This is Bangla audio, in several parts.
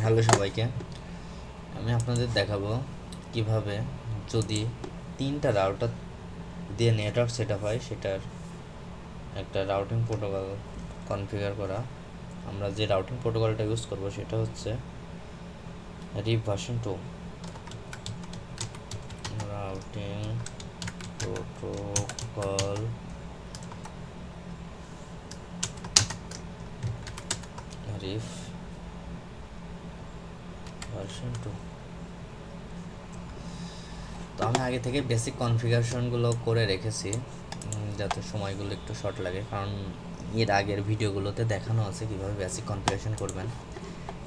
হ্যালো সবাইকে, আমি আপনাদের দেখাবো কিভাবে যদি তিনটা রাউটার দিয়ে নেটওয়ার্ক সেট আপ হয় সেটার একটা রাউটিং প্রোটোকল কনফিগার করা। আমরা যে রাউটিং প্রোটোকলটা ইউজ করব সেটা হচ্ছে RIPv2 রাউটিং প্রোটোকল RIPv2। তো আমি আগে থেকে বেসিক কনফিগারেশনগুলো করে রেখেছি যাতে সময়গুলো একটু শর্ট লাগে, কারণ এর আগের ভিডিওগুলোতে দেখানো আছে কীভাবে বেসিক কনফিগারেশন করবেন।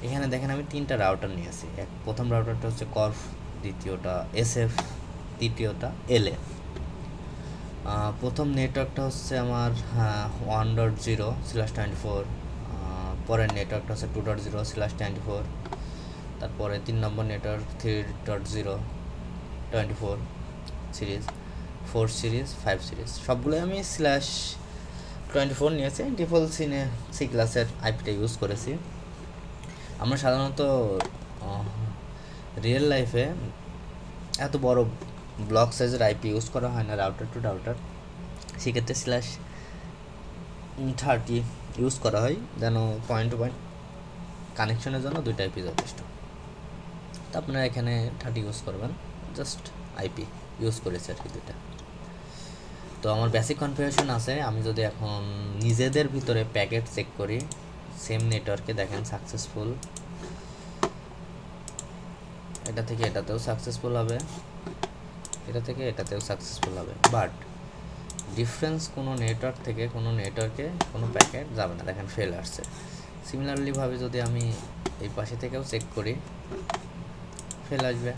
এখানে দেখেন আমি তিনটা রাউটার নিয়েছি। প্রথম রাউটারটা হচ্ছে কর্ফ, দ্বিতীয়টা SF, তৃতীয়টা LA। প্রথম নেটওয়ার্কটা হচ্ছে আমার 1.0/24, পরের নেটওয়ার্কটা হচ্ছে 2.0/24, তারপরে 3 নম্বর নেটওয়ার্ক 3.0/24 সিরিজ, 4 সিরিজ, 5 সিরিজ, সবগুলোই আমি /24 নিয়েছি। ডিফল্ট সি ক্লাসের আইপিটা ইউজ করেছি। আমরা সাধারণত রিয়েল লাইফে এত বড় ব্লক সাইজের আইপি ইউজ করা হয় না রাউটার টু রাউটার, সেক্ষেত্রে /30 ইউজ করা হয়, যেন পয়েন্ট টু পয়েন্ট কানেকশনের জন্য দুইটা আইপি যথেষ্ট। তো আপনারা এখানে 30 ইউজ করবেন, জাস্ট আইপি ইউজ করেছি আর কি দুইটা। তো আমার বেসিক কনফিগারেশন আছে। আমি যদি এখন নিজেদের ভিতরে প্যাকেট চেক করি, সেম নেটওয়ার্কে দেখেন সাকসেসফুল, এটা থেকে এটাতেও সাকসেসফুল হবে, এটা থেকে এটাতেও সাকসেসফুল হবে, বাট ডিফারেন্স কোনো নেটওয়ার্ক থেকে কোনো নেটওয়ার্কে কোনো প্যাকেট যাবে না, দেখেন ফেল আসছে। সিমিলারলিভাবে যদি আমি এই পাশে থেকেও চেক করি, ফেল আসবে,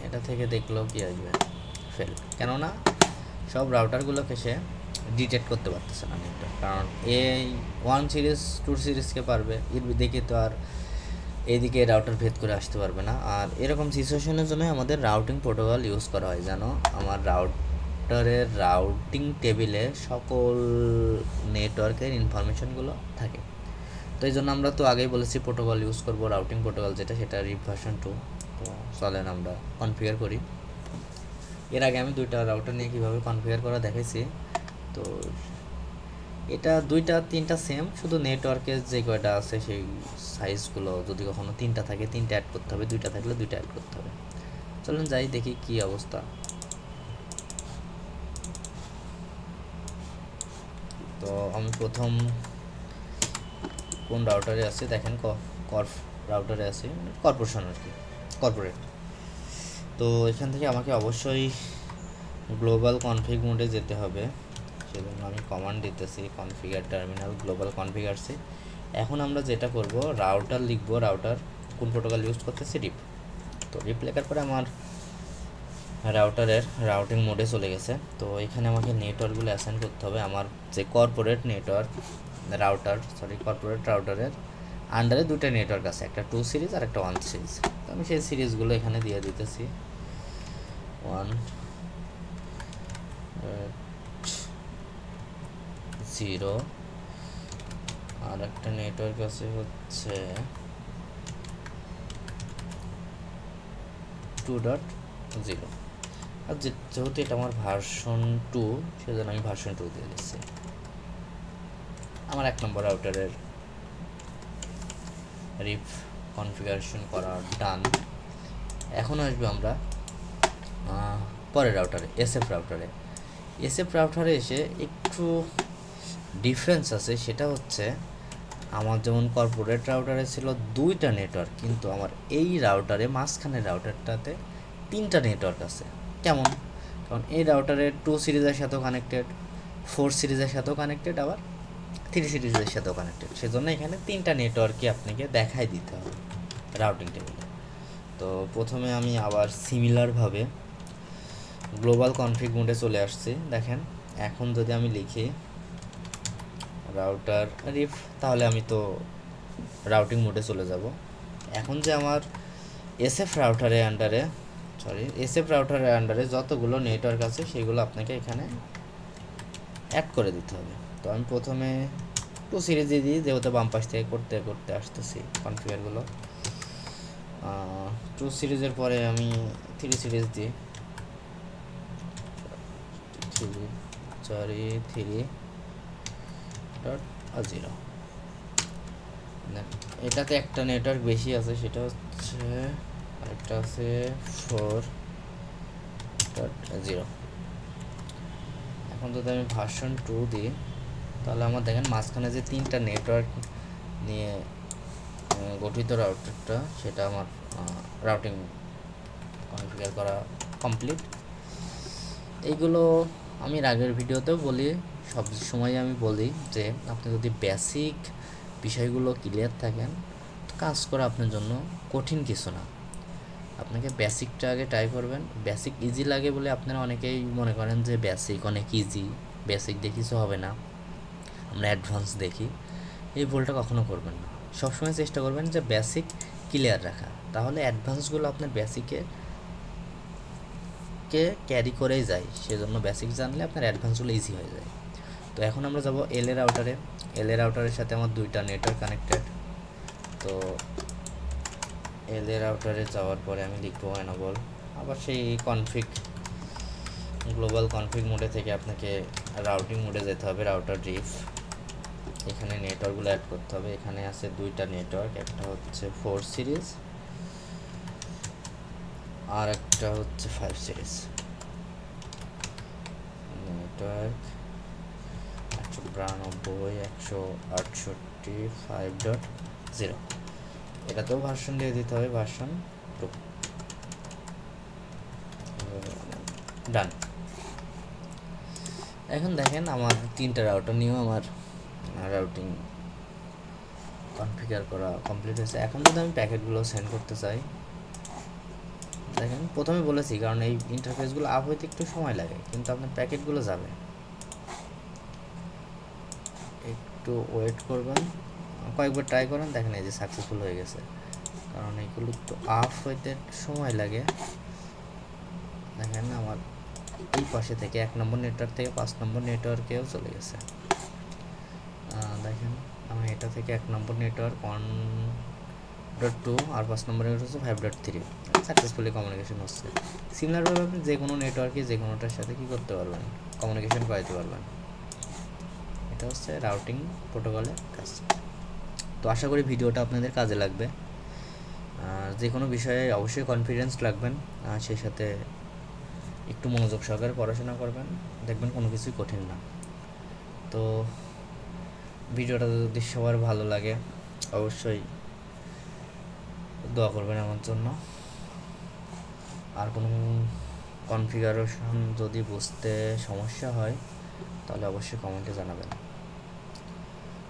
এটা থেকে দেখলেও কি আসবে, ফেল। কেননা সব রাউটারগুলোকে সে ডিটেক্ট করতে পারতেছে না নেটওয়ার্ক, কারণ এই 1 সিরিজ 2 সিরিজকে পারবে, এর দিকে তো আর এইদিকে রাউটার ভেদ করে আসতে পারবে না। আর এরকম সিচুয়েশনের জন্য আমাদের রাউটিং প্রোটোকল ইউজ করা হয়, যেন আমার রাউটারের রাউটিং টেবিলে সকল নেটওয়ার্কের ইনফরমেশনগুলো থাকে। তো এই জন্য আমরা তো আগেই বলেছি প্রোটোকল ইউজ করব, রাউটিং প্রোটোকল যেটা, সেটা RIPv2। তো চলেন আমরা কনফিগার করি। এর আগে আমি দুইটা রাউটার নিয়ে কীভাবে কনফিগার করা দেখেছি। তো এটা দুইটা তিনটা সেম, শুধু নেটওয়ার্কের যে কয়টা আছে সেই সাইজগুলো যদি কখনো তিনটা থাকে তিনটা অ্যাড করতে হবে, দুইটা থাকলে দুইটা অ্যাড করতে হবে। চলুন যাই দেখি কি অবস্থা। তো আমি প্রথম কোন রাউটারে আছে দেখেন, কর্প রাউটারে আছে, কর্পোরেশন আর কি, কর্পোরেট। তো এখান থেকে আমাকে অবশ্যই গ্লোবাল কনফিগ মোডে যেতে হবে, সেজন্য আমি কমান্ড দিতেছি কনফিগার টার্মিনাল গ্লোবাল কনফিগারসি। এখন আমরা যেটা করব, রাউটার লিখব, রাউটার কোন প্রোটোকল ইউজ করতেছি, রিপ। তো রিপ লেখার পরে আমার রাউটারের রাউটিং মোডে চলে গেছে। তো এখানে আমাকে নেটওয়ার্কগুলো অ্যাসাইন করতে হবে। আমার যে কর্পোরেট নেটওয়ার্ক কর্পোরেট রাউটারের আন্ডারে দুটো নেটওয়ার্ক আছে, একটা 2 সিরিজ আর একটা 1 সিরিজ। তো আমি সেই সিরিজগুলো এখানে দিয়ে দিতেছি। 1.0 আর একটা নেটওয়ার্ক আছে হচ্ছে 2.0। আর যেহেতু এটা আমার ভার্সন 2, সেজন্য আমি ভার্সন 2 দিয়ে দিচ্ছি। আমার 1 নম্বর রাউটারের রিপ কনফিগারেশন করা ডান। এখন আসবে আমরা পরের রাউটারে, SF রাউটারে এসে একটু ডিফারেন্স আছে। সেটা হচ্ছে আমার যেমন কর্পোরেট রাউটারে ছিল দুইটা নেটওয়ার্ক, কিন্তু আমার এই রাউটারে মাঝখানের রাউটারটাতে তিনটা নেটওয়ার্ক আছে। কেমন? কারণ এই রাউটারে 2 সিরিজের সাথেও কানেক্টেড, 4 সিরিজের সাথেও কানেক্টেড, আবার 3 সিরিজের সাথেও কানেক্টেড। সেজন্য এখানে তিনটা নেটওয়ার্কই আপনাকে দেখাই দিতে হবে রাউটিং টেবিলে। তো প্রথমে আমি আবার সিমিলারভাবে গ্লোবাল কনফিগ মোডে চলে আসছি। দেখেন এখন যদি আমি লিখি রাউটার রিপ, তাহলে আমি তো রাউটিং মোডে চলে যাব। এখন যে আমার SF রাউটারের আন্ডারে যতগুলো নেটওয়ার্ক আছে সেগুলো আপনাকে এখানে অ্যাড করে দিতে হবে। তো আমি প্রথমে টু সিরিজ দিয়ে দিই, যেহেতু বাম পাশ থেকে করতে করতে আসতেছি কনফিগারগুলো। টু সিরিজের পরে আমি থ্রি সিরিজ দিই, থ্রি ডট 0। এটাতে একটা নেটওয়ার্ক বেশি আছে, সেটা হচ্ছে আরেকটা আছে 4.0। এখন যদি আমি ভার্সন 2 দিই, তাহলে আমার দেখেন মাঝখানে যে তিনটা নেটওয়ার্ক নিয়ে গঠিত রাউটারটা, সেটা আমার রাউটিং কনফিগার করা কমপ্লিট। এইগুলো আমি আগের ভিডিওতেও বলি, সব সময় আমি বলি যে আপনি যদি বেসিক বিষয়গুলো ক্লিয়ার থাকেন, কাজ করা আপনার জন্য কঠিন কিছু না। আপনাকে বেসিকটা আগে ট্রাই করবেন। বেসিক ইজি লাগে বলে আপনারা অনেকেই মনে করেন যে বেসিক অনেক ইজি, বেসিক দিয়ে কিছু হবে না, আমরা অ্যাডভান্স দেখি। এই ভুলটা কখনো করবেন না। সবসময় চেষ্টা করবেন যে বেসিক ক্লিয়ার রাখা, তাহলে অ্যাডভান্সগুলো আপনার বেসিকে ক্যারি করেই যায়। সেজন্য বেসিক জানলে আপনার অ্যাডভান্সগুলো ইজি হয়ে যায়। তো এখন আমরা যাব এল এ রাউটারে। এল এ রাউটারের সাথে আমার দুইটা নেটওয়ার্ক কানেক্টেড। তো এল এ রাউটারে যাওয়ার পরে আমি লিখবো এনাবল, আবার সেই কনফিগ, গ্লোবাল কনফিগ মোডে থেকে আপনাকে রাউটিং মোডে যেতে হবে, রাউটার রিফ। এখানে নেটওয়ার্কগুলো অ্যাড করতে হবে। এখানে আছে দুইটা নেটওয়ার্ক, একটা হচ্ছে 4 সিরিজ আর একটা হচ্ছে 5 সিরিজ। নেটওয়ার্ক 192.168.5.0, এটাতেও ভার্সন দিয়ে দিতে হবে, ভার্সন 2। ডান। এখন দেখেন আমার তিনটা রাউটার নিয়েও আমার রাউটিং কনফিগার করা কমপ্লিট হয়েছে। এখন যদি আমি প্যাকেটগুলো সেন্ড করতে চাই, দেখেন প্রথমে বলেছি, কারণ এই ইন্টারফেসগুলো আপ হইতে একটু সময় লাগে, কিন্তু আপনার প্যাকেটগুলো যাবে। একটু ওয়েট করবেন, কয়েকবার ট্রাই করেন, দেখেন এই যে সাকসেসফুল হয়ে গেছে। কারণ এইগুলো একটু আপ হইতে সময় লাগে। দেখেন আমার এই পাশে থেকে 1 নম্বর নেটওয়ার্ক থেকে 5 নম্বর নেটওয়ার্কেও চলে গেছে। দেখেন আমি এটা থেকে 1 নম্বর নেটওয়ার্ক 1.2 আর 5 নম্বর নেটওয়ার্ক হচ্ছে 5.3, সাকসেসফুলি কমিউনিকেশন হচ্ছে। সিমিলারভাবে আপনি যে কোনো নেটওয়ার্কে যে কোনোটার সাথে কী করতে পারবেন, কমিউনিকেশন করাতে পারবেন। এটা হচ্ছে রাউটিং প্রোটোকলের কাজ। তো আশা করি ভিডিওটা আপনাদের কাজে লাগবে। যে কোনো বিষয়ে অবশ্যই কনফিডেন্স রাখবেন, সেই সাথে একটু মনোযোগ সহকারে পড়াশোনা করবেন, দেখবেন কোনো কিছুই কঠিন না। তো ভিডিওটা যদি সবার ভালো লাগে, অবশ্যই দোয়া করবেন আমার জন্য। আর কোনো কনফিগারেশন যদি বুঝতে সমস্যা হয়, তাহলে অবশ্যই কমেন্টে জানাবেন।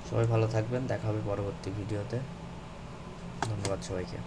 সবাই ভালো থাকবেন, দেখা হবে পরবর্তী ভিডিওতে। ধন্যবাদ সবাইকে।